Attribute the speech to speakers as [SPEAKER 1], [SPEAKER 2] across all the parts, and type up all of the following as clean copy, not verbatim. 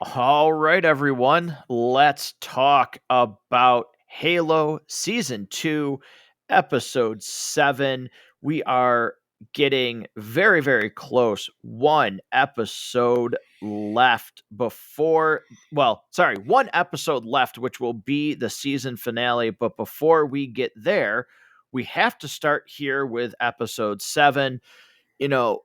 [SPEAKER 1] All right, everyone, let's talk about Halo Season 2, Episode 7. We are getting very, very close. One episode left one episode left, which will be the season finale. But before we get there, we have to start here with Episode 7. You know,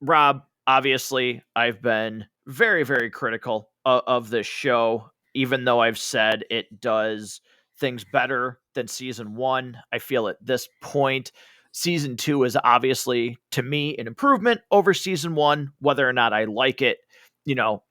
[SPEAKER 1] Rob, obviously, I've been very, very critical of this show, even though I've said it does things better than season one. I feel at this point, season two is obviously, to me, an improvement over season one. Whether or not I like it,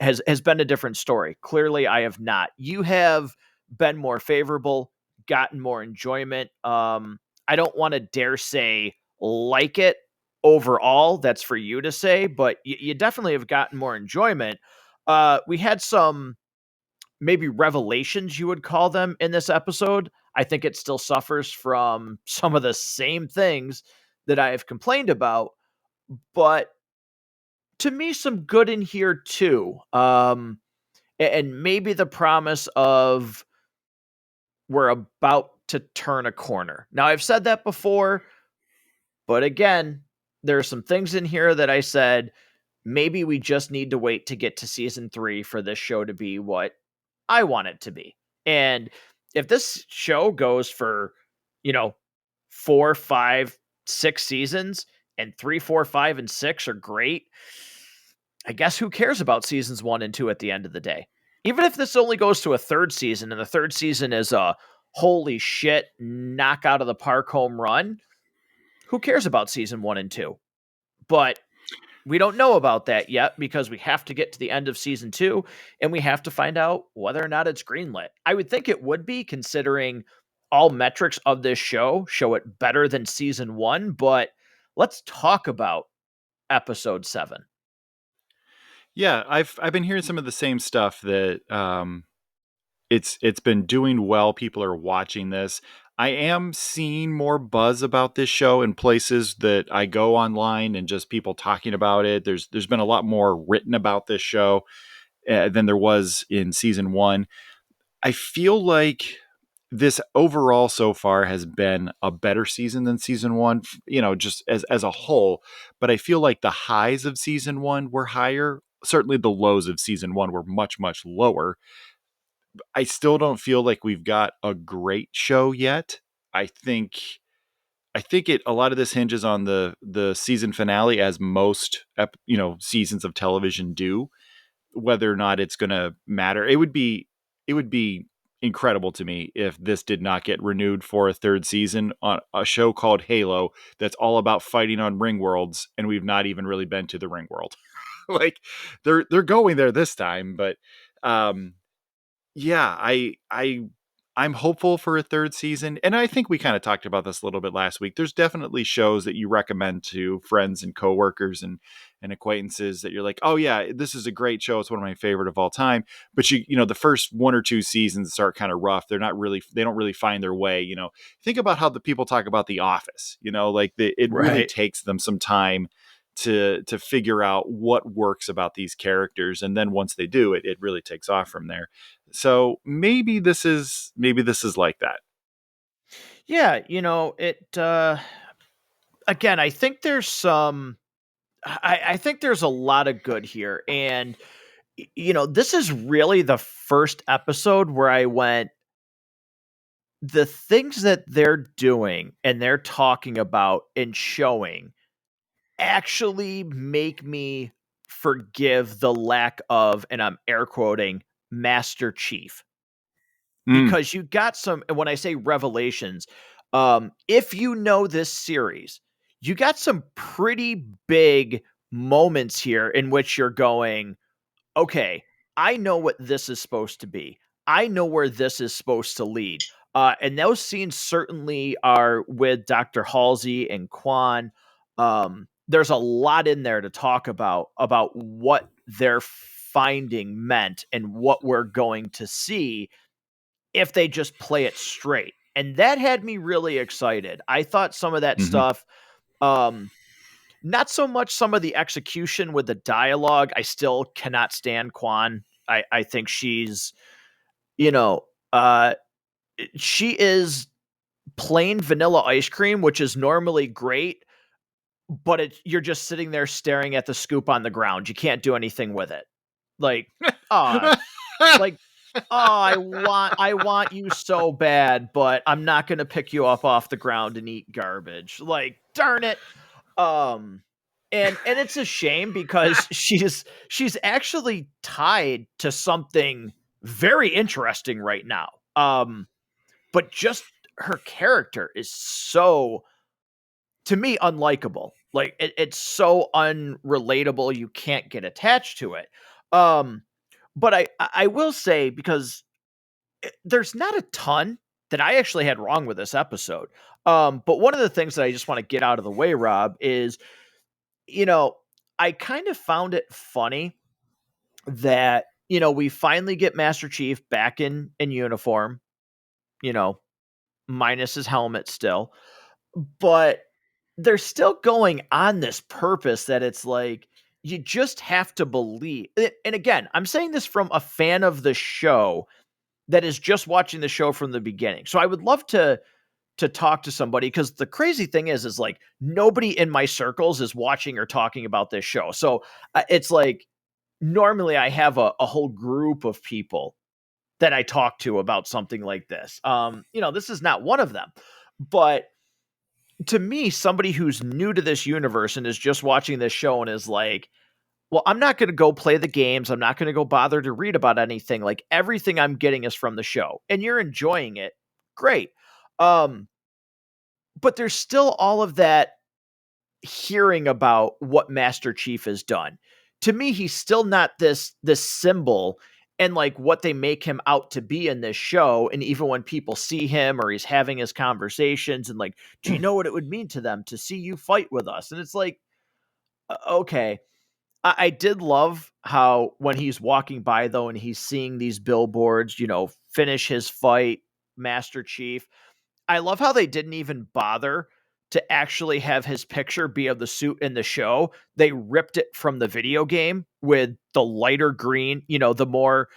[SPEAKER 1] has been a different story. Clearly, I have not. You have been more favorable, gotten more enjoyment. I don't want to dare say like it overall. That's for you to say, but you definitely have gotten more enjoyment. We had some maybe revelations, you would call them, in this episode. I think it still suffers from some of the same things that I have complained about, but to me, some good in here too. And maybe the promise of we're about to turn a corner. Now, I've said that before, but again, there are some things in here that I said maybe we just need to wait to get to season 3 for this show to be what I want it to be. And if this show goes for, you know, 4, 5, 6 seasons and 3, 4, 5, and 6 are great, I guess who cares about seasons 1 and 2 at the end of the day? Even if this only goes to a third season and the third season is a holy shit, knock out of the park home run, who cares about season 1 and 2? But we don't know about that yet because we have to get to the end of season 2 and we have to find out whether or not it's greenlit. I would think it would be, considering all metrics of this show show it better than season 1, but let's talk about episode 7.
[SPEAKER 2] Yeah, I've been hearing some of the same stuff that it's been doing well. People are watching this. I am seeing more buzz about this show in places that I go online and just people talking about it. There's been a lot more written about this show than there was in season 1. I feel like this overall so far has been a better season than season 1, just as a whole. But I feel like the highs of season 1 were higher. Certainly the lows of season 1 were much, much lower. I still don't feel like we've got a great show yet. I think a lot of this hinges on the season finale, as most seasons of television do. Whether or not it's going to matter, it would be incredible to me if this did not get renewed for a third season on a show called Halo that's all about fighting on ring worlds, and we've not even really been to the ring world. Like they're going there this time, but um yeah, I'm hopeful for a third season. And I think we kind of talked about this a little bit last week. There's definitely shows that you recommend to friends and coworkers and acquaintances that you're like, oh yeah, this is a great show. It's one of my favorite of all time. But the first 1 or 2 seasons start kind of rough. They don't really find their way. Think about how the people talk about The Office, it really
[SPEAKER 1] Right.
[SPEAKER 2] takes them some time to figure out what works about these characters. And then once they do, it really takes off from there. So maybe this is like that.
[SPEAKER 1] Yeah, it again, I think there's some I think there's a lot of good here. And this is really the first episode where I went, the things that they're doing and they're talking about and showing actually make me forgive the lack of, and I'm air quoting, Master Chief.
[SPEAKER 2] Mm,
[SPEAKER 1] Because you got some, and when I say revelations, if you know this series, you got some pretty big moments here in which you're going, okay, I know what this is supposed to be. I know where this is supposed to lead. And those scenes certainly are with Dr. Halsey and Quan. There's a lot in there to talk about what their finding meant and what we're going to see if they just play it straight. And that had me really excited. I thought some of that
[SPEAKER 2] hmm
[SPEAKER 1] stuff, not so much some of the execution with the dialogue. I still cannot stand Quan. I think she's, you know, uh, she is plain vanilla ice cream, which is normally great, but you're just sitting there staring at the scoop on the ground. You can't do anything with it. Like, ah, like, oh, I want you so bad, but I'm not gonna pick you up off the ground and eat garbage. Like, darn it. Um, and it's a shame because she's actually tied to something very interesting right now. But just her character is so, to me, unlikable. Like it's so unrelatable, you can't get attached to it. Um, but I will say, because there's not a ton that I actually had wrong with this episode. But one of the things that I just want to get out of the way, Rob, is, you know, I kind of found it funny that, we finally get Master Chief back in uniform, you know, minus his helmet still, but they're still going on this purpose that it's like, you just have to believe it. And again, I'm saying this from a fan of the show that is just watching the show from the beginning. So I would love to talk to somebody, because the crazy thing is like nobody in my circles is watching or talking about this show. So it's like, normally I have a whole group of people that I talk to about something like this. This is not one of them, but to me, somebody who's new to this universe and is just watching this show and is like, well, I'm not going to go play the games. I'm not going to go bother to read about anything. Like, everything I'm getting is from the show and you're enjoying it. Great. Um, but there's still all of that hearing about what Master Chief has done. To me, he's still not this symbol and like what they make him out to be in this show. And even when people see him or he's having his conversations and like, do you know what it would mean to them to see you fight with us? And it's like, okay. I did love how when he's walking by though and he's seeing these billboards, finish his fight, Master Chief. I love how they didn't even bother to actually have his picture be of the suit in the show. They ripped it from the video game with the lighter green, the more,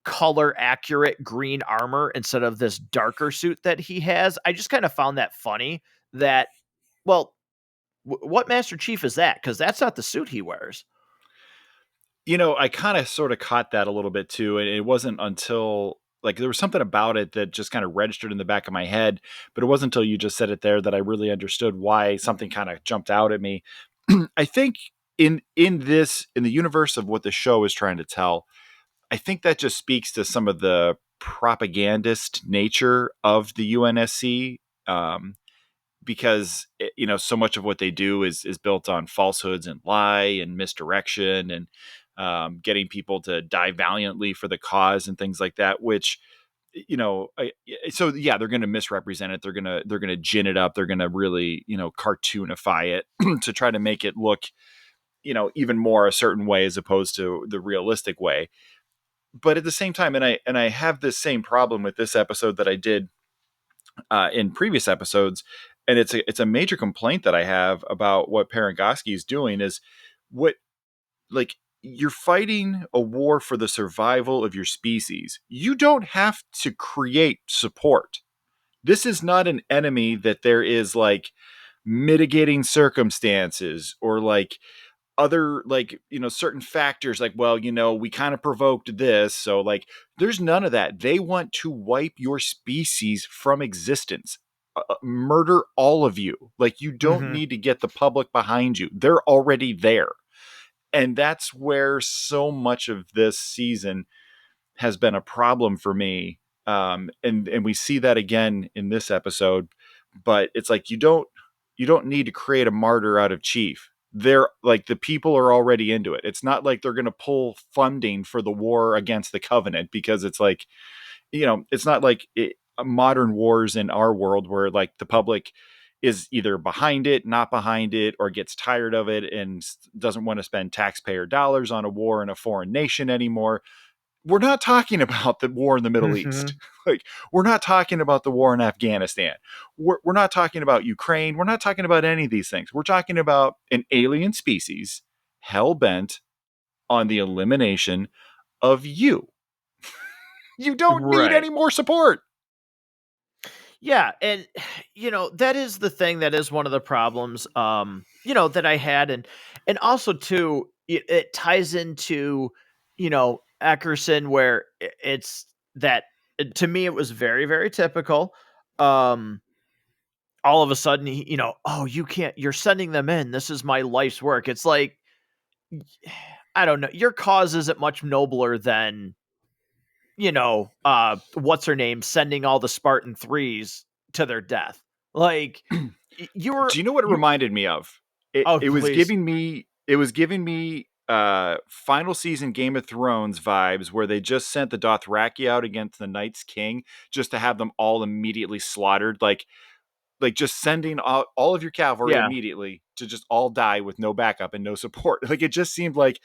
[SPEAKER 1] color accurate green armor instead of this darker suit that he has. I just kind of found that funny that, well, what Master Chief is that? Because that's not the suit he wears.
[SPEAKER 2] I kind of sort of caught that a little bit too. And it wasn't until like there was something about it that just kind of registered in the back of my head, but it wasn't until you just said it there that I really understood why something kind of jumped out at me. I think in the universe of what the show is trying to tell, I think that just speaks to some of the propagandist nature of the UNSC. Because so much of what they do is built on falsehoods and lie and misdirection and getting people to die valiantly for the cause and things like that, which so yeah, they're going to misrepresent it, they're going to gin it up, they're going to really cartoonify it to try to make it look even more a certain way as opposed to the realistic way. But at the same time, and I have this same problem with this episode that I did in previous episodes, and it's a major complaint that I have about what Parangosky is doing is what, like, you're fighting a war for the survival of your species. You don't have to create support. This is not an enemy that there is like mitigating circumstances or like other like certain factors like, well, we kind of provoked this, so like there's none of that. They want to wipe your species from existence, murder all of you. Like, you don't
[SPEAKER 1] Mm-hmm.
[SPEAKER 2] need to get the public behind you, they're already there. And that's where so much of this season has been a problem for me. And we see that again in this episode, but it's like you don't need to create a martyr out of Chief. They're like, the people are already into it. It's not like they're going to pull funding for the war against the Covenant, because it's like, it's not like modern wars in our world where like the public is either behind it, not behind it, or gets tired of it and doesn't want to spend taxpayer dollars on a war in a foreign nation anymore. We're not talking about the war in the Middle East.
[SPEAKER 1] Mm-hmm.
[SPEAKER 2] Like, we're not talking about the war in Afghanistan. We're not talking about Ukraine. We're not talking about any of these things. We're talking about an alien species hell bent on the elimination of you. You don't need
[SPEAKER 1] Right.
[SPEAKER 2] any more support.
[SPEAKER 1] Yeah, and that is the thing, that is one of the problems that I had, and also too it ties into Ackerson, where it's that to me it was very, very typical. Um all of a sudden oh, you can't, you're sending them in, this is my life's work. It's like, I don't know, your cause isn't much nobler than what's her name sending all the Spartan threes to their death. Like, you were
[SPEAKER 2] Do you know what it
[SPEAKER 1] you
[SPEAKER 2] reminded me of?
[SPEAKER 1] oh,
[SPEAKER 2] It was
[SPEAKER 1] please.
[SPEAKER 2] giving me final season Game of Thrones vibes, where they just sent the Dothraki out against the Night's King just to have them all immediately slaughtered, like just sending all of your cavalry
[SPEAKER 1] Yeah,
[SPEAKER 2] immediately to just all die with no backup and no support. Like, it just seemed like,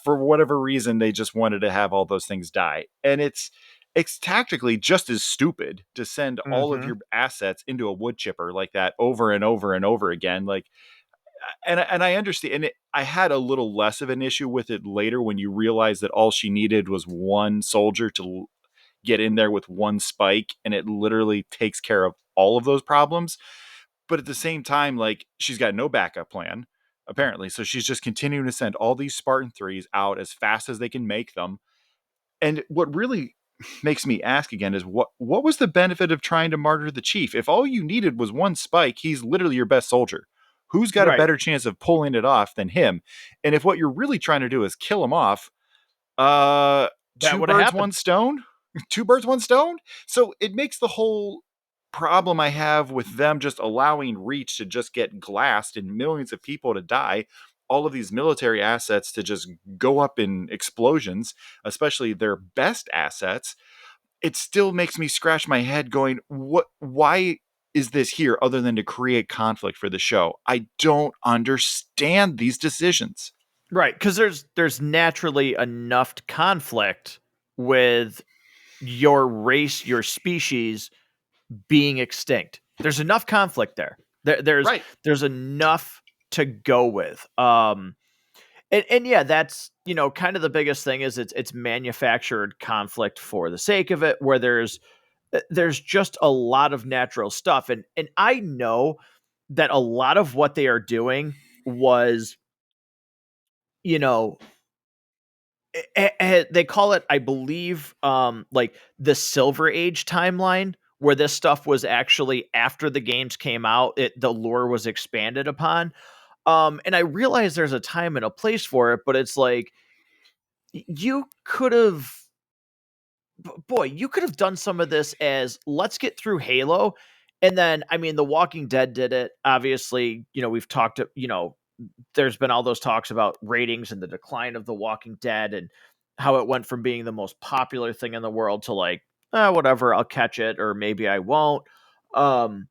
[SPEAKER 2] for whatever reason, they just wanted to have all those things die. And it's tactically just as stupid to send all of
[SPEAKER 1] mhm,
[SPEAKER 2] your assets into a wood chipper like that over and over and over again. Like, and I understand, and I had a little less of an issue with it later when you realize that all she needed was one soldier to get in there with one spike, and it literally takes care of all of those problems. But at the same time, like, she's got no backup plan apparently, so she's just continuing to send all these Spartan threes out as fast as they can make them. And what really makes me ask again is, what was the benefit of trying to martyr the chief? If all you needed was one spike, he's literally your best soldier. Who's got a
[SPEAKER 1] right.
[SPEAKER 2] better chance of pulling it off than him? And if what you're really trying to do is kill him off,
[SPEAKER 1] That
[SPEAKER 2] two
[SPEAKER 1] would have
[SPEAKER 2] birds,
[SPEAKER 1] happened.
[SPEAKER 2] one stone. Two birds, one stone. So it makes the whole problem I have with them just allowing Reach to just get glassed and millions of people to die, all of these military assets to just go up in explosions, especially their best assets. It still makes me scratch my head going, what, why is this here other than to create conflict for the show? I don't understand these decisions.
[SPEAKER 1] Right, because there's naturally enough conflict with your race, your species being extinct. There's enough conflict there.
[SPEAKER 2] Right.
[SPEAKER 1] There's enough to go with. And yeah, that's kind of the biggest thing, is it's manufactured conflict for the sake of it, where there's just a lot of natural stuff, and I know that a lot of what they are doing was, you know they call it, I believe, like the Silver Age timeline, where this stuff was actually after the games came out, the lore was expanded upon. And I realize there's a time and a place for it, but it's like, you could have, boy, you could have done some of this as, let's get through Halo. And then, I mean, The Walking Dead did it. Obviously, we've talked, there's been all those talks about ratings and the decline of The Walking Dead, and how it went from being the most popular thing in the world to like, whatever, I'll catch it or maybe I won't. Um,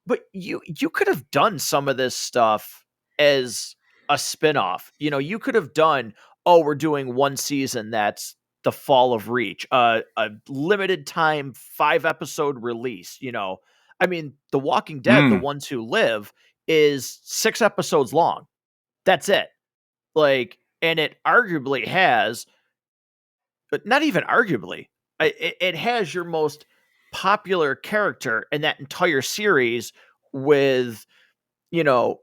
[SPEAKER 1] but you could have done some of this stuff as a spin-off. You could have done, oh, we're doing one season that's the Fall of Reach, a limited time 5-episode release. I mean, The Walking Dead, The
[SPEAKER 2] Mm.
[SPEAKER 1] Ones Who Live, is 6 episodes long. That's it. Like, and it arguably has, but not even arguably, it has your most popular character in that entire series, with, you know,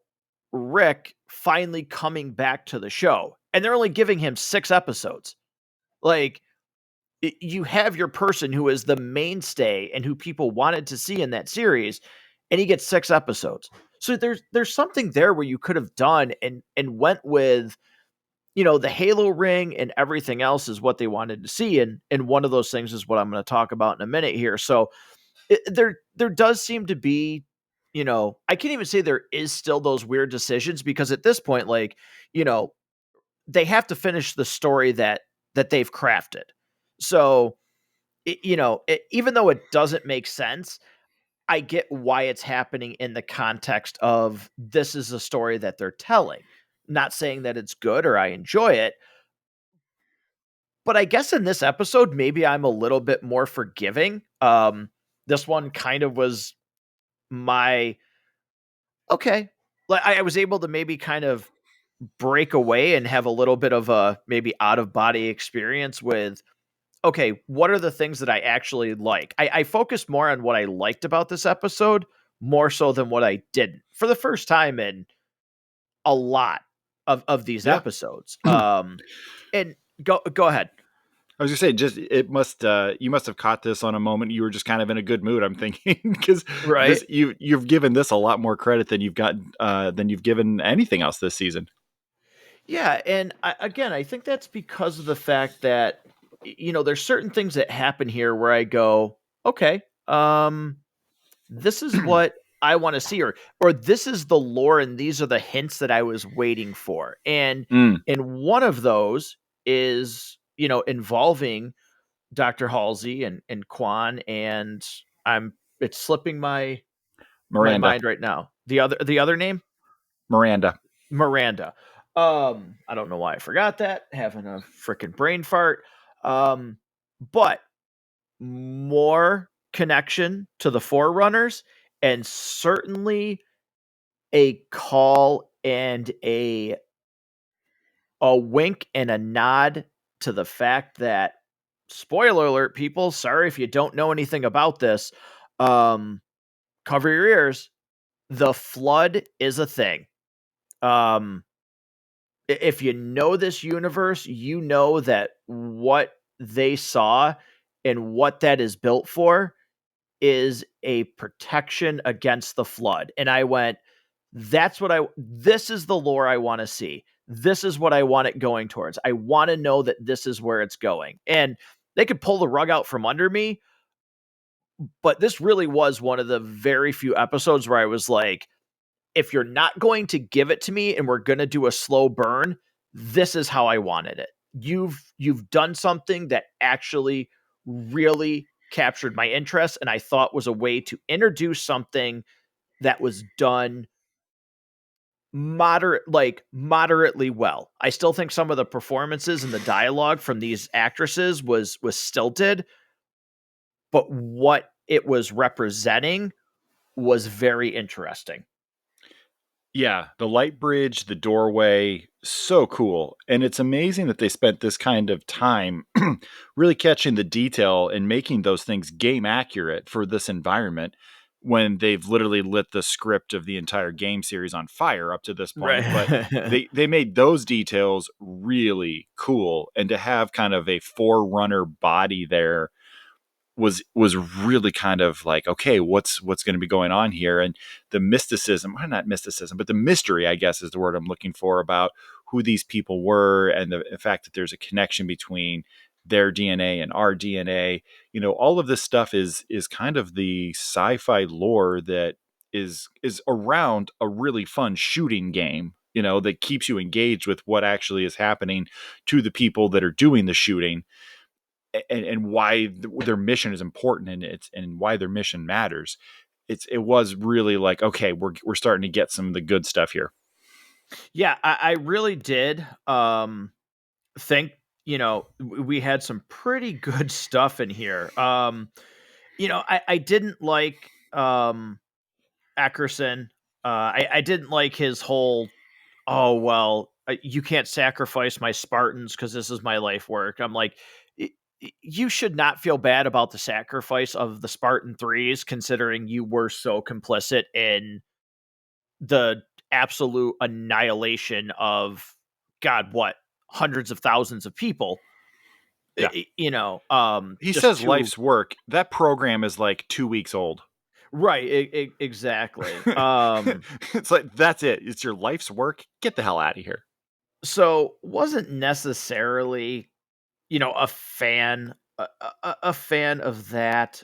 [SPEAKER 1] Rick finally coming back to the show. And they're only giving him 6 episodes. Like, you have your person who is the mainstay and who people wanted to see in that series, and he gets 6 episodes. So there's something there where you could have done, and went with, the Halo ring and everything else is what they wanted to see, and one of those things is what I'm going to talk about in a minute here. So there does seem to be, I can't even say there is still those weird decisions, because at this point, like, you know, they have to finish the story that they've crafted. So, even though it doesn't make sense, I get why it's happening in the context of, this is a story that they're telling. Not saying that it's good or I enjoy it, but I guess in this episode, maybe I'm a little bit more forgiving. This one kind of was my, okay. Like, I was able to maybe kind of break away and have a little bit of a maybe out of body experience with, okay, what are the things that I actually like? I focused more on what I liked about this episode more so than what I didn't for the first time in a lot of these
[SPEAKER 2] Yeah.
[SPEAKER 1] episodes.
[SPEAKER 2] I
[SPEAKER 1] And go ahead.
[SPEAKER 2] was gonna say, just it must you must have caught this on a moment you were just kind of in a good mood. I'm thinking because
[SPEAKER 1] Right.
[SPEAKER 2] this you've given this a lot more credit than you've given anything else this season.
[SPEAKER 1] Yeah, and again, I think that's because of the fact that there's certain things that happen here where I go, okay, this is what I want to see, or this is the lore, and these are the hints that I was waiting for,
[SPEAKER 2] Mm,
[SPEAKER 1] and one of those is involving Dr. Halsey and Quan, and it's slipping my
[SPEAKER 2] Miranda,
[SPEAKER 1] mind right now. The other name?
[SPEAKER 2] Miranda.
[SPEAKER 1] Miranda. I don't know why I forgot that. Having a freaking brain fart. But more connection to the Forerunners, and certainly a call and a wink and a nod to the fact that, spoiler alert, people, sorry if you don't know anything about this. Um, Cover your ears. The flood is a thing. Um, if you know this universe, you know that what they saw and what that is built for is a protection against the flood. And I went, this is the lore I want to see. This is what I want it going towards. I want to know that this is where it's going. And they could pull the rug out from under me, but this really was one of the very few episodes where I was like, if you're not going to give it to me and we're going to do a slow burn, this is how I wanted it. You've done something that actually really captured my interest and I thought was a way to introduce something that was done moderately well. I still think some of the performances and the dialogue from these actresses was stilted, but what it was representing was very interesting.
[SPEAKER 2] Yeah, the light bridge, the doorway, so cool. And it's amazing that they spent this kind of time really catching the detail and making those things game accurate for this environment when they've literally lit the script of the entire game series on fire up to this point. But
[SPEAKER 1] Right.
[SPEAKER 2] they made those details really cool. And to have kind of a forerunner body there was really kind of like, okay, what's going to be going on here? And the mysticism, or not mysticism, but the mystery, I guess, is the word I'm looking for, about who these people were, and the fact that there's a connection between their DNA and our DNA. All of this stuff is kind of the sci-fi lore that is around a really fun shooting game, that keeps you engaged with what actually is happening to the people that are doing the shooting, and why their mission is important, and why their mission matters. It was really like, okay, we're starting to get some of the good stuff here.
[SPEAKER 1] Yeah, I really did think, we had some pretty good stuff in here. I didn't like Ackerson. I didn't like his whole, oh, well, you can't sacrifice my Spartans because this is my life work. I'm like, you should not feel bad about the sacrifice of the Spartan threes, considering you were so complicit in the absolute annihilation of, God, what, hundreds of thousands of people.
[SPEAKER 2] Yeah, he
[SPEAKER 1] Just
[SPEAKER 2] says
[SPEAKER 1] too
[SPEAKER 2] life's work. That program is like 2 weeks old.
[SPEAKER 1] right. Exactly.
[SPEAKER 2] It's like, that's it, it's your life's work, get the hell out of here.
[SPEAKER 1] So wasn't necessarily, a fan of that.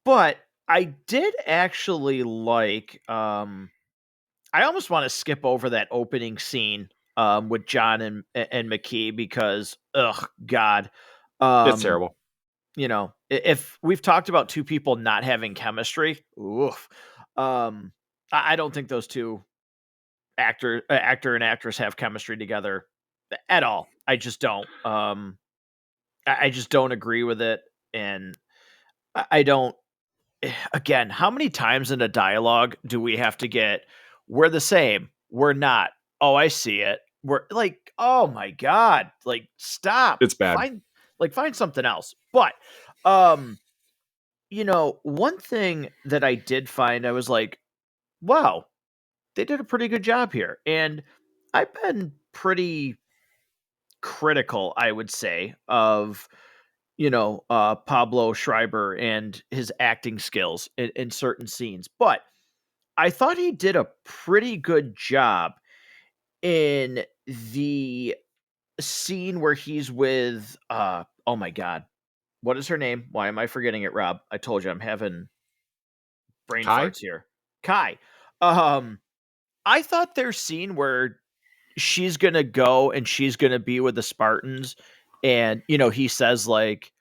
[SPEAKER 1] But I did actually like, I almost want to skip over that opening scene with John and McKee because, ugh, God.
[SPEAKER 2] It's
[SPEAKER 1] Um,
[SPEAKER 2] terrible.
[SPEAKER 1] if we've talked about two people not having chemistry, oof. I don't think those two actor and actress have chemistry together at all. I just don't. I just don't agree with it, and I don't. Again, how many times in a dialogue do we have to get? we're the same. We're not. Oh, I see it. We're like, oh my God. Like, stop.
[SPEAKER 2] It's bad.
[SPEAKER 1] Find something else. But um, one thing that I did find, I was like, wow, they did a pretty good job here. And I've been pretty critical, I would say, of Pablo Schreiber and his acting skills in certain scenes. But I thought he did a pretty good job in the scene where he's with oh my God, what is her name? Why am I forgetting it, Rob? I told you I'm having brain
[SPEAKER 2] Kai?
[SPEAKER 1] farts here. Kai. Um I thought their scene where she's gonna go and she's gonna be with the Spartans, and he says like,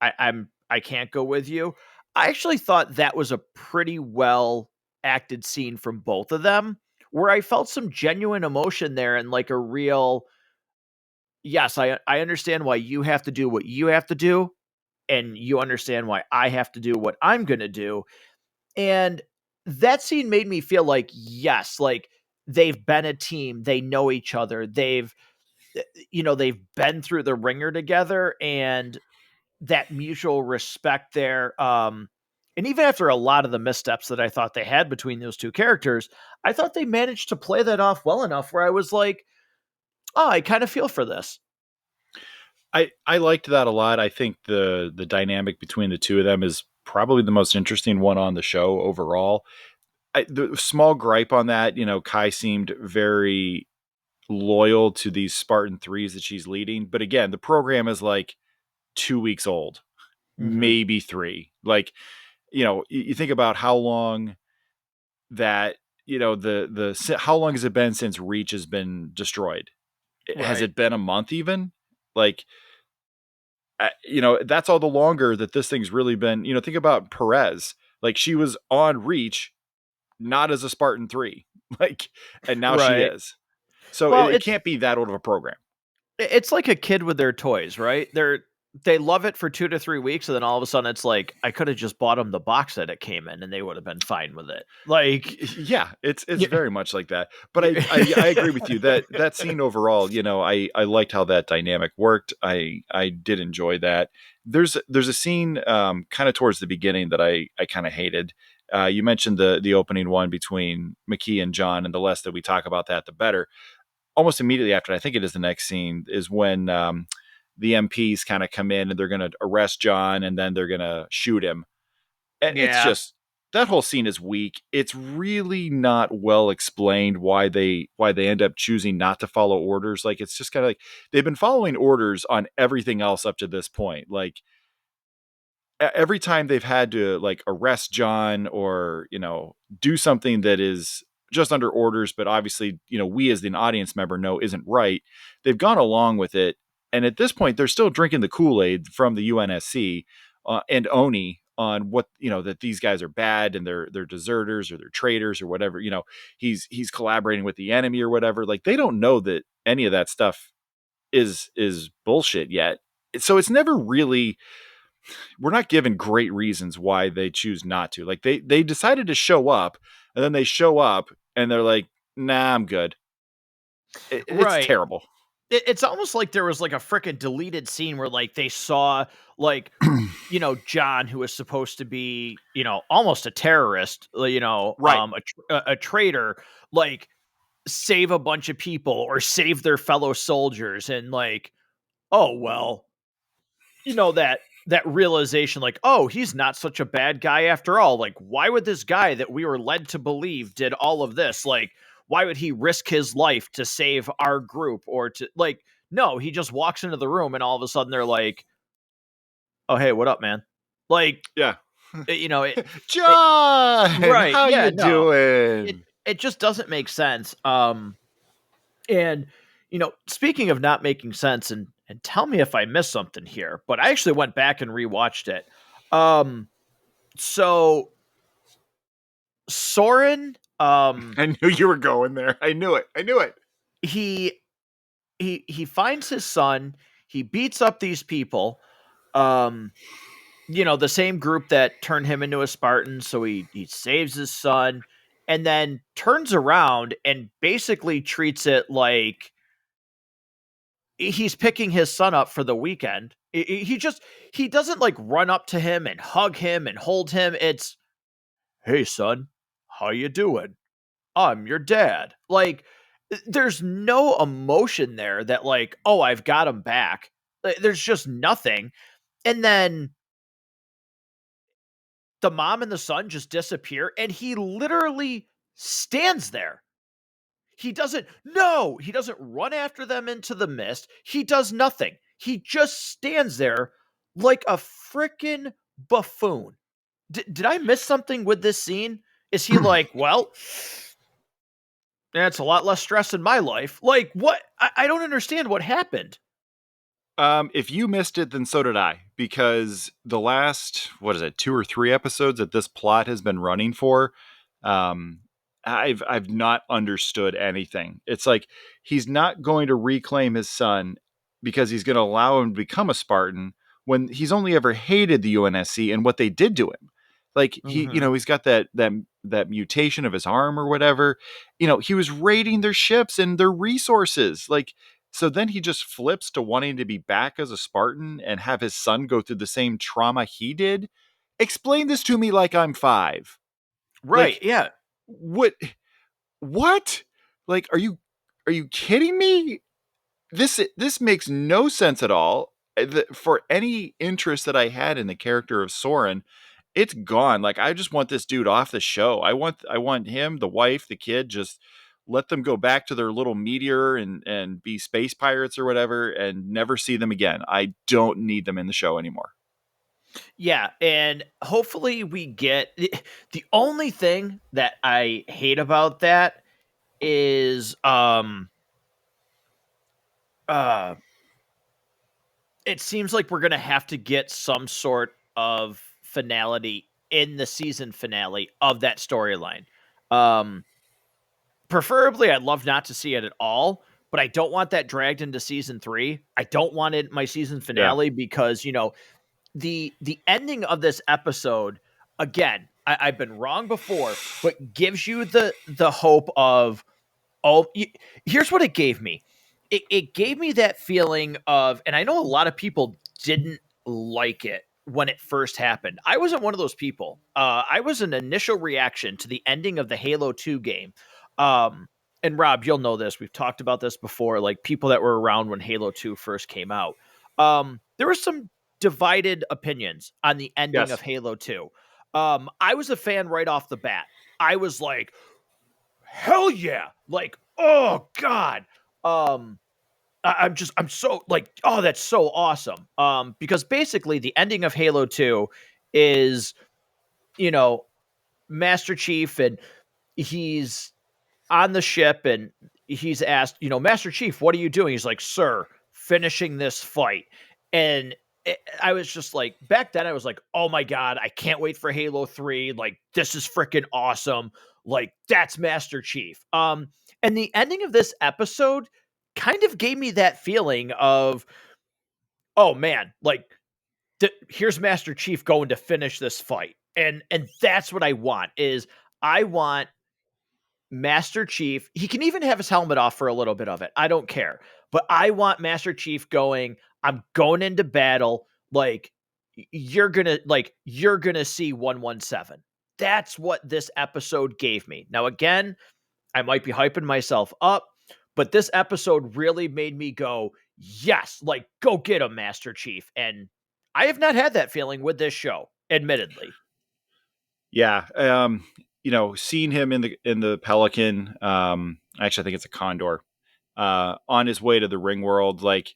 [SPEAKER 1] I can't go with you. I actually thought that was a pretty well acted scene from both of them, where I felt some genuine emotion there and like a real, yes, I understand why you have to do what you have to do, and you understand why I have to do what I'm gonna do. And that scene made me feel like, yes, like they've been a team, they know each other, they've been through the ringer together, and that mutual respect there. And even after a lot of the missteps that I thought they had between those two characters, I thought they managed to play that off well enough where I was like, oh, I kind of feel for this.
[SPEAKER 2] I liked that a lot. I think the dynamic between the two of them is probably the most interesting one on the show overall. The small gripe on that, Kai seemed very loyal to these Spartan threes that she's leading. But again, the program is like 2 weeks old,
[SPEAKER 1] Mm-hmm.
[SPEAKER 2] maybe three. Like, you think about how long that, how long has it been since Reach has been destroyed? Has
[SPEAKER 1] Right.
[SPEAKER 2] it been a month even? Like, that's all the longer that this thing's really been, think about Perez. Like, she was on Reach, not as a Spartan 3. Like, and now she
[SPEAKER 1] Right.
[SPEAKER 2] is. So
[SPEAKER 1] Well,
[SPEAKER 2] it can't be that old of a program.
[SPEAKER 1] it's like a kid with their toys, right? They love it for 2 to 3 weeks, and then all of a sudden it's like, I could have just bought them the box that it came in, and they would have been fine with it. Like,
[SPEAKER 2] Yeah, it's
[SPEAKER 1] yeah,
[SPEAKER 2] very much like that. But
[SPEAKER 1] yeah.
[SPEAKER 2] I agree with you that scene overall, I liked how that dynamic worked. I did enjoy that. There's a scene kind of towards the beginning that I kind of hated. You mentioned the opening one between McKee and John, and the less that we talk about that, the better. Almost immediately after, I think it is the next scene, is when the MPs kind of come in and they're going to arrest John and then they're going to shoot him. And it's
[SPEAKER 1] Yeah.
[SPEAKER 2] just, that whole scene is weak. It's really not well explained why they end up choosing not to follow orders. Like, it's just kind of like they've been following orders on everything else up to this point. Like, every time they've had to like arrest John or, do something that is just under orders, but obviously, we as an audience member know isn't right, they've gone along with it. And at this point, they're still drinking the Kool-Aid from the UNSC and Oni on what, that these guys are bad and they're deserters or they're traitors or whatever. He's collaborating with the enemy or whatever. Like, they don't know that any of that stuff is bullshit yet. So it's never really, we're not given great reasons why they choose not to. Like, they decided to show up, and then they show up and they're like, nah, I'm good. It's
[SPEAKER 1] Right.
[SPEAKER 2] terrible.
[SPEAKER 1] It's almost like there was like a freaking deleted scene where like they saw like, John, who was supposed to be, almost a terrorist,
[SPEAKER 2] Right.
[SPEAKER 1] a traitor, like save a bunch of people or save their fellow soldiers, and like, oh well, that realization, like, oh, he's not such a bad guy after all. Like, why would this guy that we were led to believe did all of this, like, why would he risk his life to save our group, or to like, no, he just walks into the room and all of a sudden they're like, oh, hey, what up, man? Like,
[SPEAKER 2] Yeah.
[SPEAKER 1] it
[SPEAKER 2] John,
[SPEAKER 1] right,
[SPEAKER 2] how
[SPEAKER 1] yeah,
[SPEAKER 2] you
[SPEAKER 1] no, it
[SPEAKER 2] doing?
[SPEAKER 1] it just doesn't make sense. And speaking of not making sense, and tell me if I missed something here, but I actually went back and rewatched it. So Soren,
[SPEAKER 2] I knew you were going there. I knew it. I knew it.
[SPEAKER 1] he he finds his son, he beats up these people, um, the same group that turned him into a Spartan, so he saves his son, and then turns around and basically treats it like he's picking his son up for the weekend. He doesn't like run up to him and hug him and hold him. It's, "Hey son, how you doing? I'm your dad." Like, there's no emotion there that like, "Oh, I've got him back." There's just nothing. And then the mom and the son just disappear and he literally stands there. He doesn't run after them into the mist. He does nothing. He just stands there like a freaking buffoon. Did I miss something with this scene? Is he like, well, that's a lot less stress in my life? Like, what? I don't understand what happened.
[SPEAKER 2] If you missed it, then so did I, because the last, what is it, 2 or 3 episodes that this plot has been running for, um, I've not understood anything. It's like he's not going to reclaim his son because he's going to allow him to become a Spartan when he's only ever hated the UNSC and what they did to him. Like
[SPEAKER 1] Mm-hmm.
[SPEAKER 2] he's got that mutation of his arm or whatever. He was raiding their ships and their resources. Like, so then he just flips to wanting to be back as a Spartan and have his son go through the same trauma he did. Explain this to me like I'm 5.
[SPEAKER 1] Right.
[SPEAKER 2] Like,
[SPEAKER 1] Yeah.
[SPEAKER 2] what? What? Like, are you kidding me? This makes no sense at all. For any interest that I had in the character of Soren, it's gone. Like, I just want this dude off the show. I want him, the wife, the kid, just let them go back to their little meteor and be space pirates or whatever and never see them again. I don't need them in the show anymore.
[SPEAKER 1] Yeah, and hopefully we get the only thing that I hate about that is uh it seems like we're going to have to get some sort of finality in the season finale of that storyline. Um Preferably I'd love not to see it at all, but I don't want that dragged into season 3. I don't want it my season
[SPEAKER 2] Yeah.
[SPEAKER 1] finale because, the ending of this episode, again, I've been wrong before, but gives you the hope of, oh, here's what it gave me. It gave me that feeling of, and I know a lot of people didn't like it when it first happened. I wasn't one of those people. I was an initial reaction to the ending of the Halo 2 game. Um, and Rob, you'll know this. We've talked about this before, like people that were around when Halo 2 first came out. There were some divided opinions on the ending of
[SPEAKER 2] Yes.
[SPEAKER 1] Halo 2. I was a fan right off the bat. I was like, hell yeah, like, oh god. I'm so like, oh, that's so awesome. Because basically the ending of Halo 2 is, you know Master Chief, and he's on the ship, and he's asked, Master Chief, what are you doing? He's like, sir, finishing this fight. And I was just like, back then I was like, oh my god, I can't wait for Halo 3. Like, this is freaking awesome. Like, that's Master Chief. And the ending of this episode kind of gave me that feeling of, oh man, like, here's Master Chief going to finish this fight. And that's what I want. Is I want Master Chief, he can even have his helmet off for a little bit of it. I don't care. But I want Master Chief going, I'm going into battle. Like, you're gonna see 117. That's what this episode gave me. Now, again, I might be hyping myself up, but this episode really made me go, yes, like, go get him, Master Chief. And I have not had that feeling with this show, admittedly.
[SPEAKER 2] Yeah. Seeing him in the Pelican, actually I think it's a Condor, on his way to the ring world, like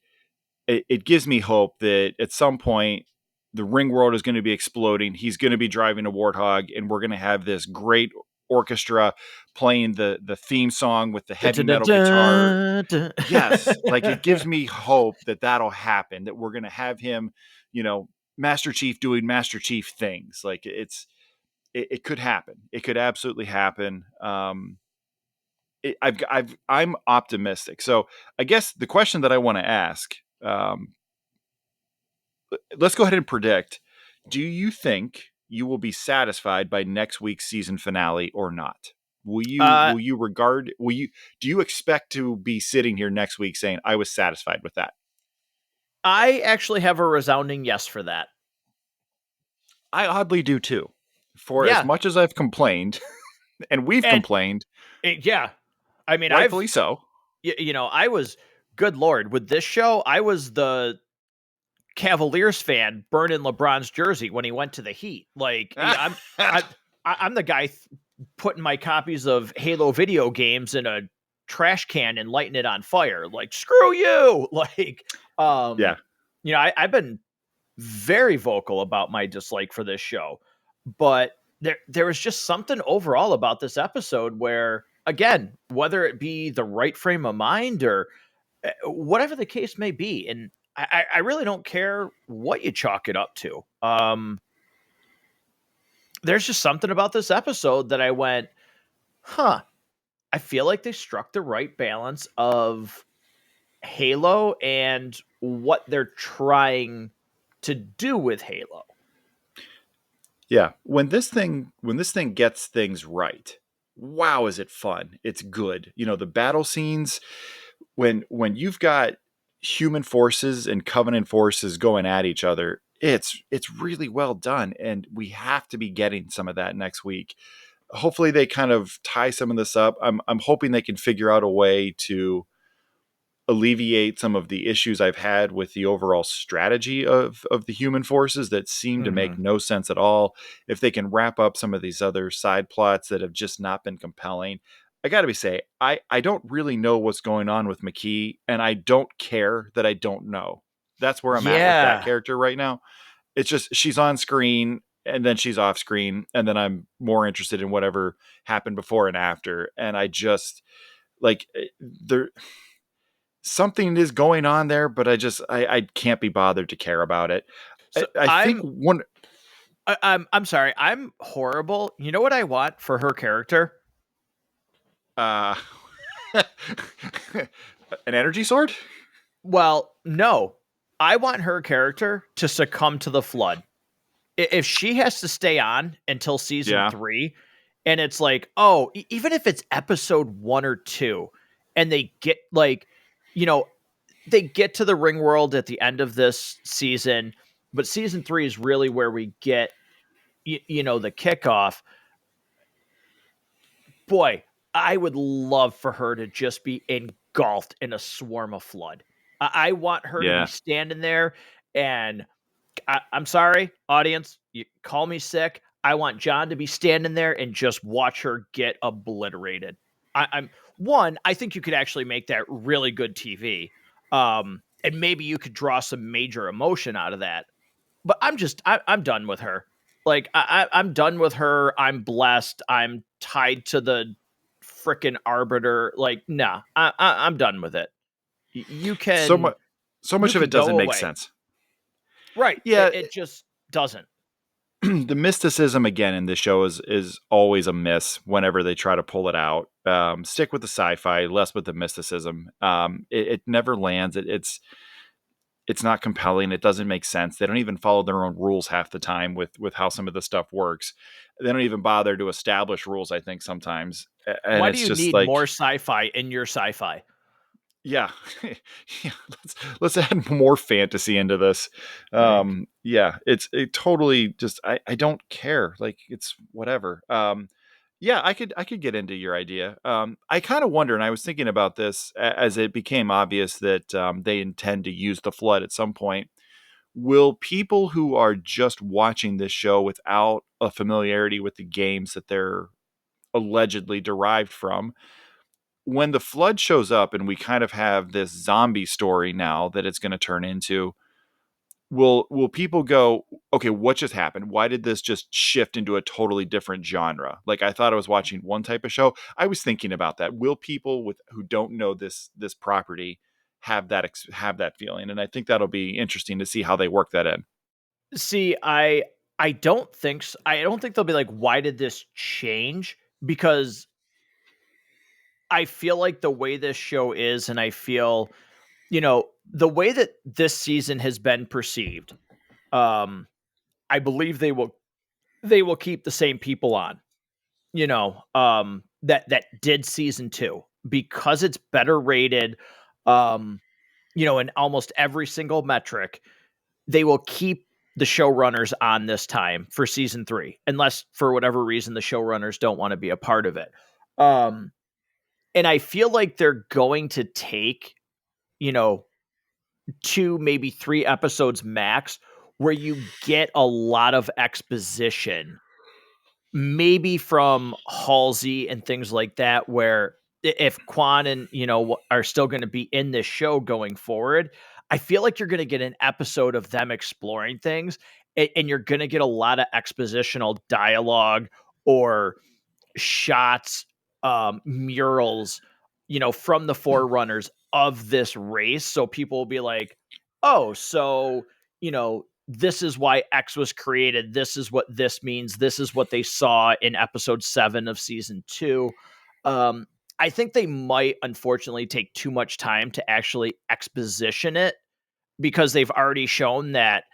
[SPEAKER 2] it gives me hope that at some point the ring world is going to be exploding. He's going to be driving a Warthog, and we're going to have this great orchestra playing the theme song with the heavy metal guitar.
[SPEAKER 1] Da-da-da-da-da.
[SPEAKER 2] Yes, like it gives me hope that that'll happen. That we're going to have him, you know, Master Chief doing Master Chief things. Like it could happen. It could absolutely happen. I'm optimistic. So I guess the question that I want to ask, um, let's go ahead and predict. Do you think you will be satisfied by next week's season finale or not?
[SPEAKER 1] Uh,
[SPEAKER 2] will you regard will you do you expect to be sitting here next week saying I was satisfied with that?
[SPEAKER 1] I actually have a resounding yes for that.
[SPEAKER 2] I oddly do too. For as
[SPEAKER 1] Yeah,
[SPEAKER 2] much as I've complained, and we've
[SPEAKER 1] and
[SPEAKER 2] complained,
[SPEAKER 1] yeah, I mean,
[SPEAKER 2] rightfully so.
[SPEAKER 1] I was, good lord, with this show, I was the Cavaliers fan burning LeBron's jersey when he went to the Heat. Like, I, I'm the guy putting my copies of Halo video games in a trash can and lighting it on fire. Like, screw you. Like,
[SPEAKER 2] Yeah.
[SPEAKER 1] I've been very vocal about my dislike for this show, but there was just something overall about this episode where, again, whether it be the right frame of mind or whatever the case may be, and I really don't care what you chalk it up to. There's just something about this episode that I went, huh. I feel like they struck the right balance of Halo and what they're trying to do with Halo.
[SPEAKER 2] Yeah. When this thing gets things right, wow, is it fun. It's good. The battle scenes when you've got human forces and covenant forces going at each other, it's really well done, and we have to be getting some of that next week. Hopefully they kind of tie some of this up. I'm hoping they can figure out a way to alleviate some of the issues I've had with the overall strategy of the human forces that seem to make
[SPEAKER 1] Mm-hmm.
[SPEAKER 2] no sense at all. If they can wrap up some of these other side plots that have just not been compelling. I got to say, I don't really know what's going on with McKee, and I don't care that I don't know. That's where I'm at with that
[SPEAKER 1] Yeah.
[SPEAKER 2] character right now. It's just she's on screen and then she's off screen, and then I'm more interested in whatever happened before and after. And I just like there something is going on there, but I can't be bothered to care about it. I,
[SPEAKER 1] So
[SPEAKER 2] I think
[SPEAKER 1] I'm
[SPEAKER 2] one
[SPEAKER 1] I'm sorry. I'm horrible. You know what I want for her character?
[SPEAKER 2] uh an energy sword?
[SPEAKER 1] Well, no. I want her character to succumb to the flood. If she has to stay on until season
[SPEAKER 2] Yeah.
[SPEAKER 1] 3, and it's like, oh, even if it's episode 1 or 2, and they get like, you know, they get to the ring world at the end of this season, but season 3 is really where we get the kickoff. Boy, I would love for her to just be engulfed in a swarm of flood. I want her to be
[SPEAKER 2] Yeah.
[SPEAKER 1] standing there, and I'm sorry, audience, you call me sick. I want John to be standing there and just watch her get obliterated. I'm one. I think you could actually make that really good TV, and maybe you could draw some major emotion out of that. But I'm done with her. Like I'm done with her. I'm blessed. I'm tied to the freaking arbiter. Like, nah, I'm done with it. You
[SPEAKER 2] So
[SPEAKER 1] can
[SPEAKER 2] much so
[SPEAKER 1] you
[SPEAKER 2] much of
[SPEAKER 1] can
[SPEAKER 2] it
[SPEAKER 1] go
[SPEAKER 2] doesn't make
[SPEAKER 1] away.
[SPEAKER 2] sense.
[SPEAKER 1] Right.
[SPEAKER 2] Yeah,
[SPEAKER 1] It just doesn't.
[SPEAKER 2] the mysticism again in this show is always a miss whenever they try to pull it out. Stick with the sci-fi, less with the mysticism. It never lands. It's not compelling. It doesn't make sense. They don't even follow their own rules half the time with how some of the stuff works. They don't even bother to establish rules, I think, sometimes. And
[SPEAKER 1] Why do
[SPEAKER 2] it's
[SPEAKER 1] you
[SPEAKER 2] just
[SPEAKER 1] need more
[SPEAKER 2] like,
[SPEAKER 1] sci-fi in your sci-fi?
[SPEAKER 2] yeah, yeah. Let's add more fantasy into this.
[SPEAKER 1] Like,
[SPEAKER 2] Yeah, it totally just I don't care. Like it's whatever. Yeah, I could get into your idea. I kind of wonder, and I was thinking about this as it became obvious that they intend to use the flood at some point. Will people who are just watching this show without a familiarity with the games that they're allegedly derived from, when the flood shows up and we kind of have this zombie story now that it's going to turn into, will people go, okay, what just happened? Why did this just shift into a totally different genre? Like I thought I was watching one type of show. I was thinking about that. Will people with who don't know this property have that feeling? And I think that'll be interesting to see how they work that in.
[SPEAKER 1] see, I don't think so. I don't think they'll be like, why did this change? Because I feel like the way this show is, and I feel, the way that this season has been perceived, um, I believe they will keep the same people on. that did season 2, because it's better rated, in almost every single metric. They will keep the showrunners on this time for season 3, unless for whatever reason the showrunners don't want to be a part of it. And I feel like they're going to take, 2, maybe 3 episodes max, where you get a lot of exposition, maybe from Halsey and things like that, where if Quan and, are still going to be in this show going forward, I feel like you're going to get an episode of them exploring things, and you're going to get a lot of expositional dialogue or shots, murals, from the forerunners of this race. So people will be like, oh, so, this is why X was created. This is what this means. This is what they saw in episode 7 of season 2. I think they might, unfortunately, take too much time to actually exposition it, because they've already shown that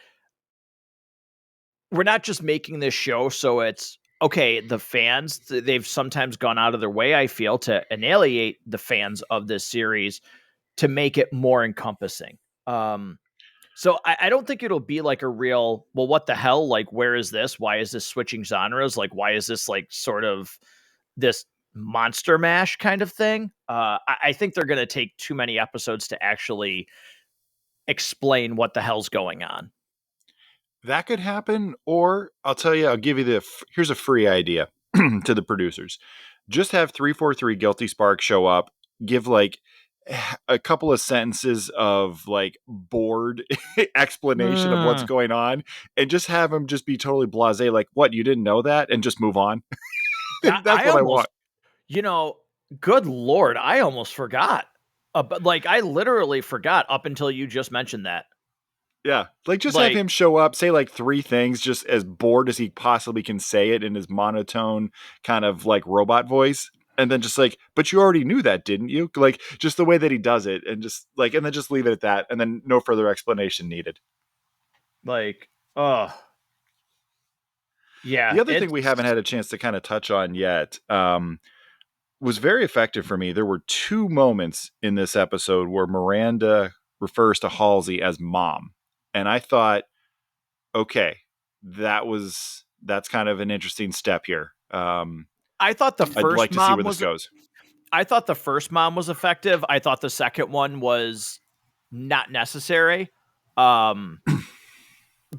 [SPEAKER 1] we're not just making this show so it's okay. The fans, they've sometimes gone out of their way, I feel, to annihilate the fans of this series to make it more encompassing. So I don't think it'll be like a real, well, what the hell? Like, where is this? Why is this switching genres? Like, why is this like sort of this monster mash kind of thing? I think they're going to take too many episodes to actually explain what the hell's going on.
[SPEAKER 2] That could happen, or I'll tell you, I'll give you here's a free idea to the producers. Just have 343 Guilty Spark show up, give like a couple of sentences of like bored explanation of what's going on, and just have him just be totally blasé, like, what, you didn't know that, and just move on. That's
[SPEAKER 1] I
[SPEAKER 2] what I
[SPEAKER 1] almost,
[SPEAKER 2] want.
[SPEAKER 1] good Lord, I almost forgot. But like, I literally forgot up until you just mentioned that.
[SPEAKER 2] Yeah, like just have
[SPEAKER 1] Like,
[SPEAKER 2] him show up, say like 3 things, just as bored as he possibly can say it in his monotone kind of like robot voice. And then just like, but you already knew that, didn't you? Like just the way that he does it, and just like, and then just leave it at that. And then no further explanation needed.
[SPEAKER 1] oh, yeah,
[SPEAKER 2] The other thing we haven't
[SPEAKER 1] it's,
[SPEAKER 2] had a chance to kind of touch on yet was very effective for me. There were 2 moments in this episode where Miranda refers to Halsey as mom. And I thought, okay, that's kind of an interesting step here.
[SPEAKER 1] I thought the
[SPEAKER 2] I'd
[SPEAKER 1] first
[SPEAKER 2] like to see
[SPEAKER 1] mom
[SPEAKER 2] where this
[SPEAKER 1] was,
[SPEAKER 2] goes.
[SPEAKER 1] I thought the first mom was effective. I thought the second one was not necessary. Um,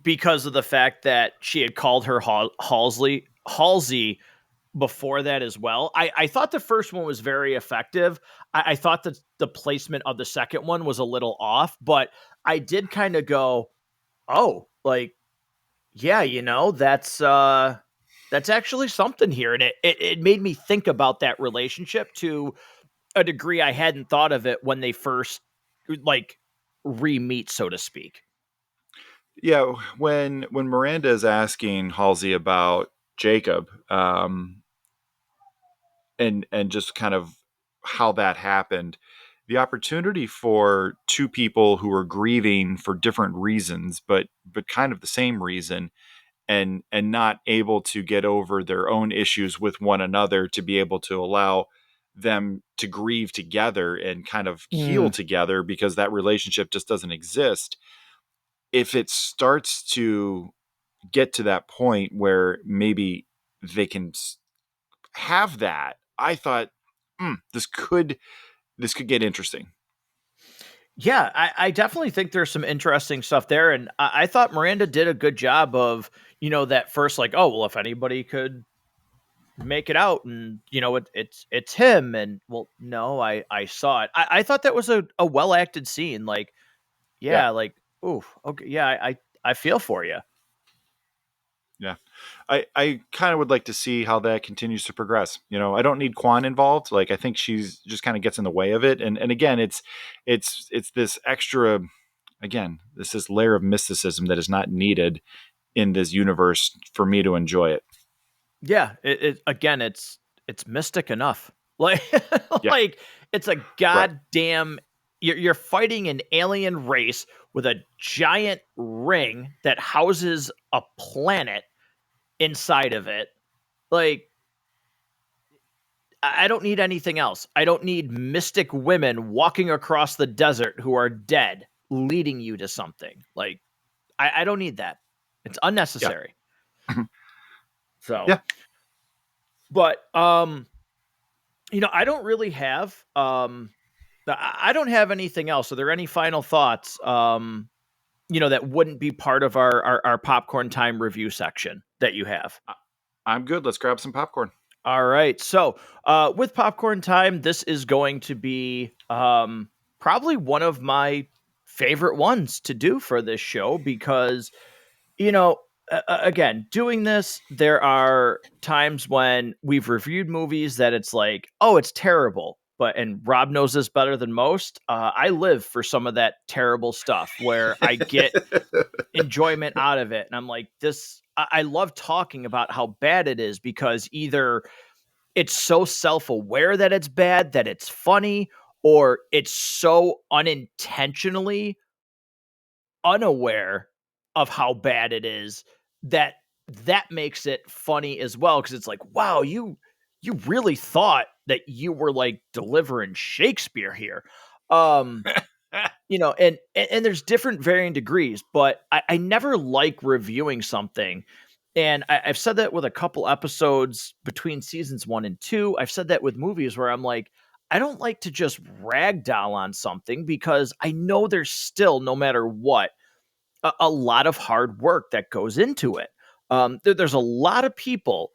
[SPEAKER 1] because of the fact that she had called her Halsey before that as well. I thought the first one was very effective. I thought that the placement of the second one was a little off, but I did kind of go, oh, like, yeah, that's actually something here. And it made me think about that relationship to a degree I hadn't thought of it when they first like re-meet, so to speak.
[SPEAKER 2] Yeah, when Miranda is asking Halsey about Jacob, and just kind of how that happened, the opportunity for 2 people who are grieving for different reasons, but kind of the same reason, and not able to get over their own issues with one another, to be able to allow them to grieve together and kind of heal
[SPEAKER 1] Mm.
[SPEAKER 2] together, because that relationship just doesn't exist. If it starts to get to that point where maybe they can have that, I thought, this could get interesting.
[SPEAKER 1] Yeah, I definitely think there's some interesting stuff there. And I thought Miranda did a good job of, that first, like, oh, well, if anybody could make it out and, it's him. And, well, no, I saw it. I thought that was a well acted scene. Like,
[SPEAKER 2] Yeah,
[SPEAKER 1] yeah, like, ooh, okay. Yeah, I feel for you.
[SPEAKER 2] yeah. I kind of would like to see how that continues to progress. I don't need Quan involved. Like, I think she's just kind of gets in the way of it. And again, it's this extra, again, this layer of mysticism that is not needed in this universe for me to enjoy it.
[SPEAKER 1] Yeah, again, it's mystic enough. Like,
[SPEAKER 2] Yeah,
[SPEAKER 1] like it's a
[SPEAKER 2] right.
[SPEAKER 1] goddamn. You're fighting an alien race with a giant ring that houses a planet inside of it. Like, I don't need anything else. I don't need mystic women walking across the desert who are dead, leading you to something. Like, I don't need that. It's
[SPEAKER 2] Yeah.
[SPEAKER 1] unnecessary. So,
[SPEAKER 2] Yeah.
[SPEAKER 1] but I don't really have I don't have anything else. Are there any final thoughts? That wouldn't be part of our popcorn time review section that you have.
[SPEAKER 2] I'm good. Let's grab some popcorn.
[SPEAKER 1] All right. So, with popcorn time, this is going to be probably one of my favorite ones to do for this show because, you know, again, doing this, there are times when we've reviewed movies that it's like, oh, it's terrible. And Rob knows this better than most. I live for some of that terrible stuff where I get enjoyment out of it. And I'm like, I love talking about how bad it is because either it's so self-aware that it's bad, that it's funny, or it's so unintentionally unaware of how bad it is that makes it funny as well. Cause it's like, wow, you really thought that you were like delivering Shakespeare here. Um, and there's different varying degrees, but I never like reviewing something. And I've said that with a couple episodes between seasons 1 and 2. I've said that with movies where I'm like, I don't like to just ragdoll on something because I know there's still, no matter what, a lot of hard work that goes into it. There's a lot of people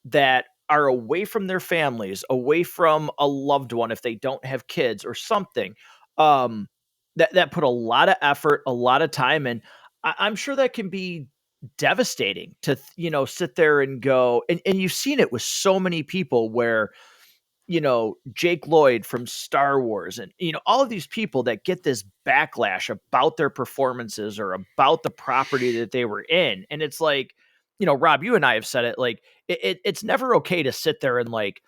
[SPEAKER 1] that are away from their families, away from a loved one if they don't have kids or something. Um, that put a lot of effort, a lot of time, and I'm sure that can be devastating to sit there and go. And you've seen it with so many people where Jake Lloyd from Star Wars and, all of these people that get this backlash about their performances or about the property that they were in. And it's like, Rob, you and I have said it, like, it's never okay to sit there and like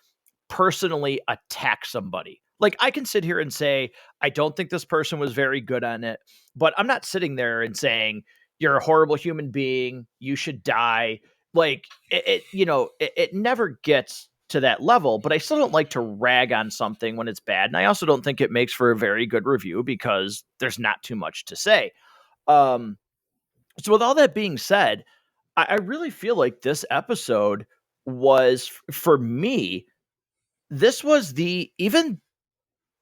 [SPEAKER 1] personally attack somebody. Like, I can sit here and say, I don't think this person was very good on it, but I'm not sitting there and saying, you're a horrible human being, you should die. Like, it never gets to that level, but I still don't like to rag on something when it's bad. And I also don't think it makes for a very good review because there's not too much to say. Um, so with all that being said, I really feel like this episode was, for me, this was even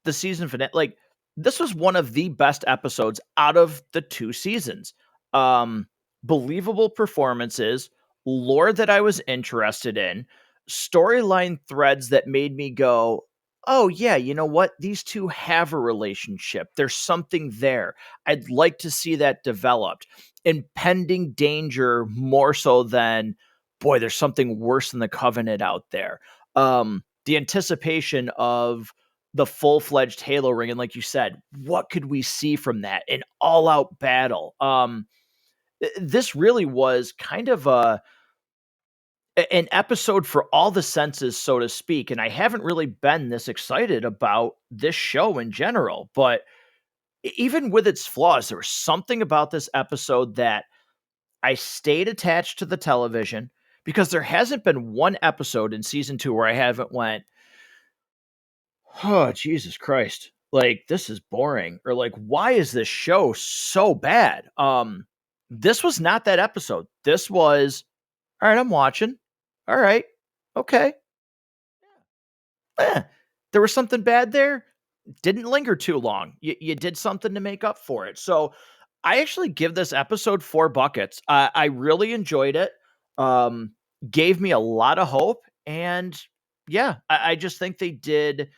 [SPEAKER 1] the season finale. Like, this was one of the best episodes out of the 2 seasons. Um, Believable performances, lore that I was interested in, storyline threads that made me go, oh yeah, you know what? These two have a relationship. There's something there. I'd like to see that developed. Impending danger more so than, boy, there's something worse than the Covenant out there. The anticipation of the full-fledged Halo ring, and like you said, what could we see from that? An all-out battle. This really was kind of an episode for all the senses, so to speak. And I haven't really been this excited about this show in general, but even with its flaws, there was something about this episode that I stayed attached to the television because there hasn't been one episode in season 2 where I haven't went, oh, Jesus Christ. Like, this is boring. Or like, why is this show so bad? This was not that episode. This was, all right, I'm watching. All right. Okay. Eh, there was something bad there. Didn't linger too long. You did something to make up for it. So I actually give this episode 4 buckets. I really enjoyed it. Um, Gave me a lot of hope. And yeah, I just think they did,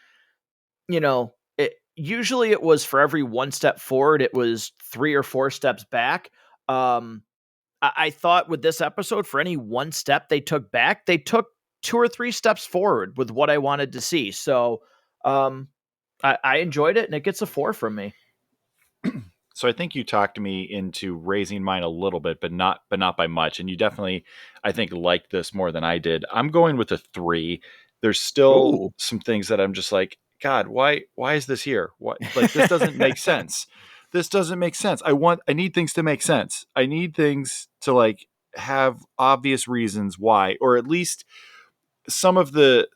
[SPEAKER 1] usually it was for every one step forward, it was 3 or 4 steps back. I thought with this episode, for any one step they took back, they took 2 or 3 steps forward with what I wanted to see. So I enjoyed it, and it gets a 4 from me.
[SPEAKER 2] So I think you talked me into raising mine a little bit, but not by much. And you definitely, I think, liked this more than I did. I'm going with a 3. There's still
[SPEAKER 1] Ooh.
[SPEAKER 2] some things that I'm just like, God, why is this here? What, like, this doesn't make sense. This doesn't make sense. I need things to make sense. I need things to like have obvious reasons why, or at least some of the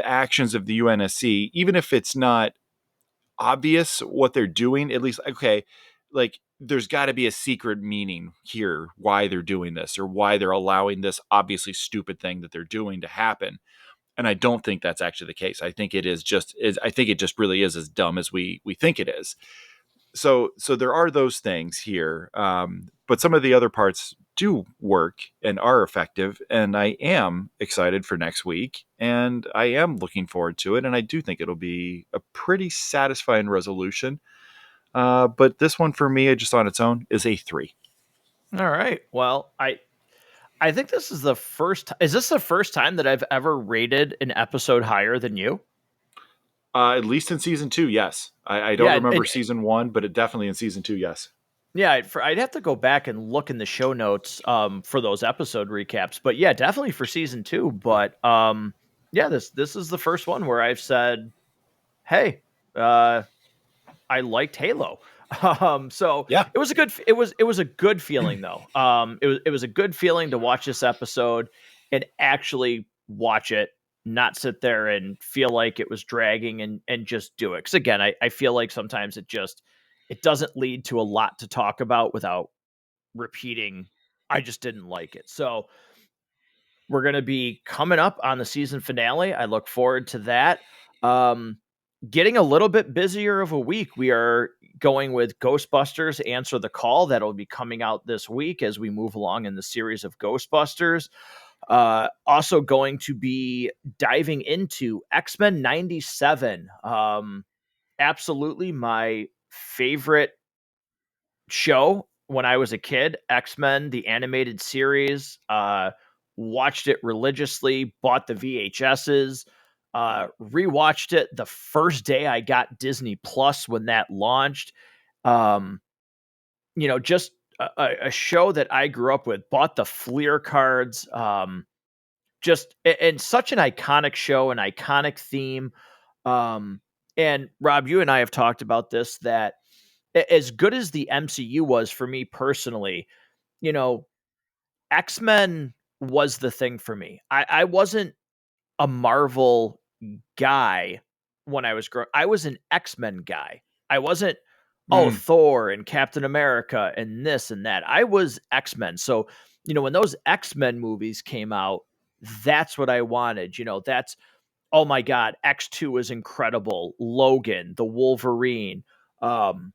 [SPEAKER 2] actions of the UNSC, even if it's not obvious what they're doing, at least okay, like there's got to be a secret meaning here why they're doing this or why they're allowing this obviously stupid thing that they're doing to happen. And I don't think that's actually the case. I think it is I think it just really is as dumb as we think it is. So there are those things here, but some of the other parts do work and are effective, and I am excited for next week, and I am looking forward to it, and I do think it'll be a pretty satisfying resolution. But this one for me, just on its own, is a 3.
[SPEAKER 1] All right. Well, I think this is the first. Is this the first time that I've ever rated an episode higher than you?
[SPEAKER 2] At least in season 2, yes. I don't
[SPEAKER 1] Yeah,
[SPEAKER 2] remember
[SPEAKER 1] and
[SPEAKER 2] season 1, but it definitely in season 2, yes.
[SPEAKER 1] yeah, I'd have to go back and look in the show notes for those episode recaps. But yeah, definitely for season 2. But yeah, this is the first one where I've said, hey, I liked Halo. So
[SPEAKER 2] Yeah.
[SPEAKER 1] it was a good it was a good feeling though. It was a good feeling to watch this episode and actually watch it, not sit there and feel like it was dragging and just do it. Because again, I feel like sometimes it doesn't lead to a lot to talk about without repeating. I just didn't like it. So we're going to be coming up on the season finale. I look forward to that. Getting a little bit busier of a week. We are going with Ghostbusters Answer the Call. That'll be coming out this week as we move along in the series of Ghostbusters. Also going to be diving into X-Men 97. Absolutely my favorite show when I was a kid. X-Men, the animated series. Watched it religiously, bought the VHSs, rewatched it the first day I got Disney Plus when that launched. Um, just a show that I grew up with, bought the Fleer cards. Just and such an iconic show, an iconic theme. Um, and Rob, you and I have talked about this, that as good as the MCU was for me personally, you know, X-Men was the thing for me. I wasn't a Marvel guy when I was growing. I was an X-Men guy. I wasn't, oh,
[SPEAKER 2] Mm.
[SPEAKER 1] Thor and Captain America and this and that. I was X-Men. So, when those X-Men movies came out, that's what I wanted. That's, oh my God, X2 is incredible. Logan, the Wolverine, um,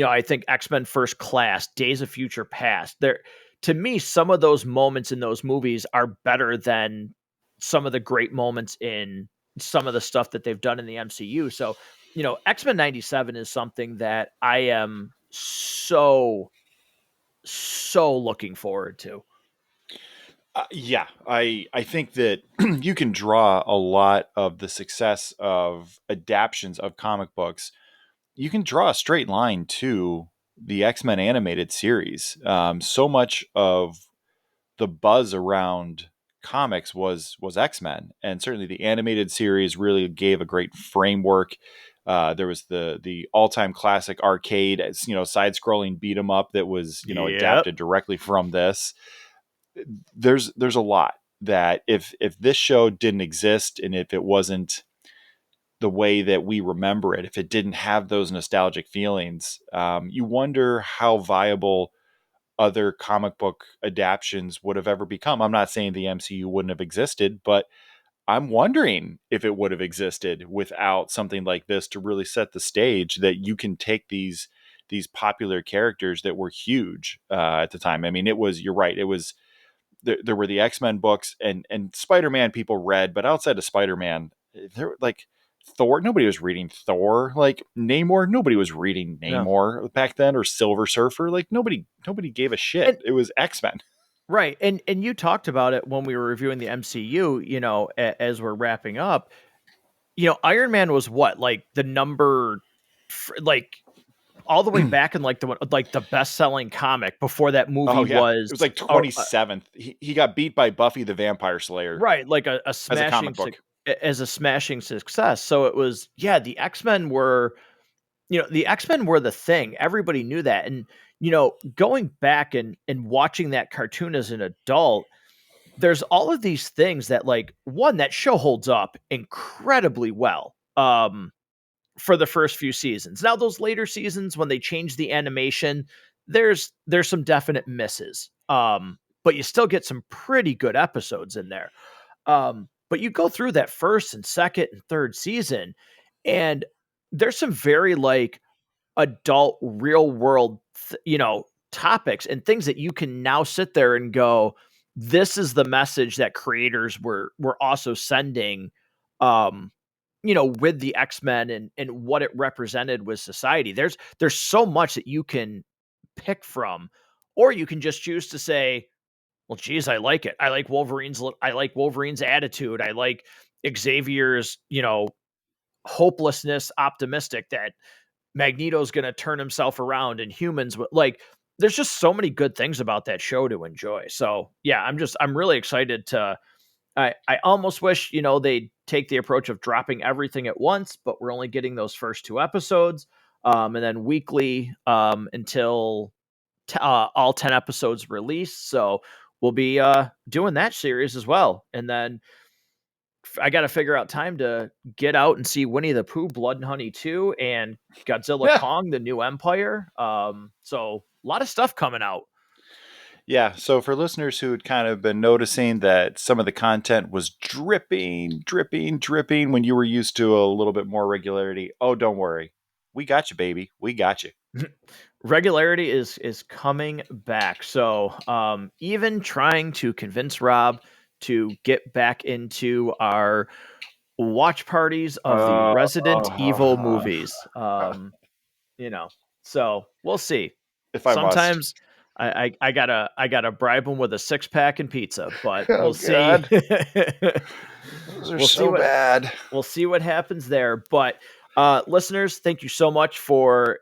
[SPEAKER 1] I think X-Men First Class, Days of Future Past. There, to me, some of those moments in those movies are better than some of the great moments in some of the stuff that they've done in the MCU. So, X-Men 97 is something that I am so looking forward to.
[SPEAKER 2] Yeah, I think that you can draw a lot of the success of adaptions of comic books. You can draw a straight line to the X-Men animated series. So much of the buzz around comics was X-Men, and certainly the animated series really gave a great framework. There was the all time classic arcade, side scrolling beat 'em up that was
[SPEAKER 1] Yep.
[SPEAKER 2] adapted directly from this. There's a lot that if this show didn't exist and if it wasn't the way that we remember it, if it didn't have those nostalgic feelings, you wonder how viable other comic book adaptions would have ever become. I'm not saying the MCU wouldn't have existed, but I'm wondering if it would have existed without something like this to really set the stage that you can take these popular characters that were huge at the time. I mean, you're right. It was there were the X-Men books and Spider-Man people read, but outside of Spider-Man, there were like Thor, nobody was reading Thor. Like Namor, nobody was reading
[SPEAKER 1] No.
[SPEAKER 2] Namor back then, or Silver Surfer. Like nobody gave a shit.
[SPEAKER 1] And
[SPEAKER 2] It was X-Men.
[SPEAKER 1] right. And you talked about it when we were reviewing the MCU, as we're wrapping up. Iron Man was what, like the number, like all the way back in like the best selling comic before that
[SPEAKER 2] Oh
[SPEAKER 1] movie
[SPEAKER 2] yeah, it
[SPEAKER 1] was,
[SPEAKER 2] was like 27th. He got beat by Buffy the Vampire Slayer
[SPEAKER 1] right, like a
[SPEAKER 2] as a
[SPEAKER 1] smashing
[SPEAKER 2] comic book.
[SPEAKER 1] as a smashing success. So it was, yeah, the X-Men were the thing. Everybody knew that. And going back and watching that cartoon as an adult, there's all of these things that, like, one, that show holds up incredibly well for the first few seasons. Now those later seasons, when they change the animation, there's some definite misses, but you still get some pretty good episodes in there. But you go through that first and second and third season, and there's some very, like, adult real world topics and things that you can now sit there and go, this is the message that creators were also sending, um with the X-Men and what it represented with society. There's so much that you can pick from, or you can just choose to say, well, geez, I like it. I like Wolverine's attitude. I like Xavier's, hopelessness, optimistic that Magneto's going to turn himself around, and humans like, there's just so many good things about that show to enjoy. So yeah, I'm really excited to, I almost wish, they'd take the approach of dropping everything at once, but we're only getting those first 2 episodes, and then weekly, until all 10 episodes release. So we'll be doing that series as well. And then I got to figure out time to get out and see Winnie the Pooh, Blood and Honey 2, and Godzilla
[SPEAKER 2] Yeah.
[SPEAKER 1] Kong, The New Empire. So a lot of stuff coming out.
[SPEAKER 2] Yeah, so for listeners who had kind of been noticing that some of the content was dripping, dripping, dripping when you were used to a little bit more regularity, oh, don't worry. We got you, baby. We got you.
[SPEAKER 1] Regularity is coming back. So even trying to convince Rob to get back into our watch parties of the Resident Evil movies. So we'll see.
[SPEAKER 2] If I must.
[SPEAKER 1] Sometimes I gotta bribe him with a 6-pack and pizza, but
[SPEAKER 2] Oh,
[SPEAKER 1] we'll see.
[SPEAKER 2] God. Those are
[SPEAKER 1] We'll see
[SPEAKER 2] so bad.
[SPEAKER 1] we'll see what happens there. But listeners, thank you so much for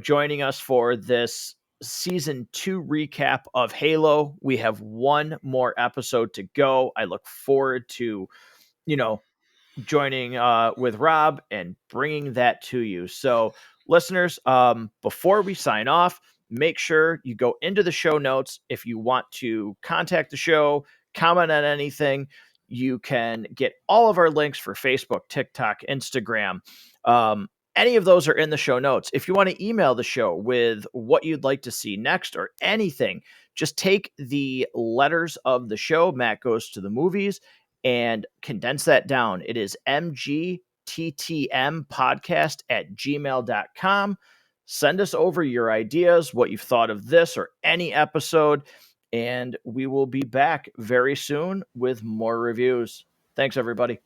[SPEAKER 1] joining us for this season 2 recap of Halo. We have one more episode to go. I look forward to you know joining with Rob and bringing that to you. So, listeners, before we sign off, make sure you go into the show notes. If you want to contact the show, comment on anything, you can get all of our links for Facebook, TikTok, Instagram. Any of those are in the show notes. If you want to email the show with what you'd like to see next or anything, just take the letters of the show, Matt Goes to the Movies, and condense that down. It is mgttmpodcast@gmail.com. Send us over your ideas, what you've thought of this or any episode, and we will be back very soon with more reviews. Thanks, everybody.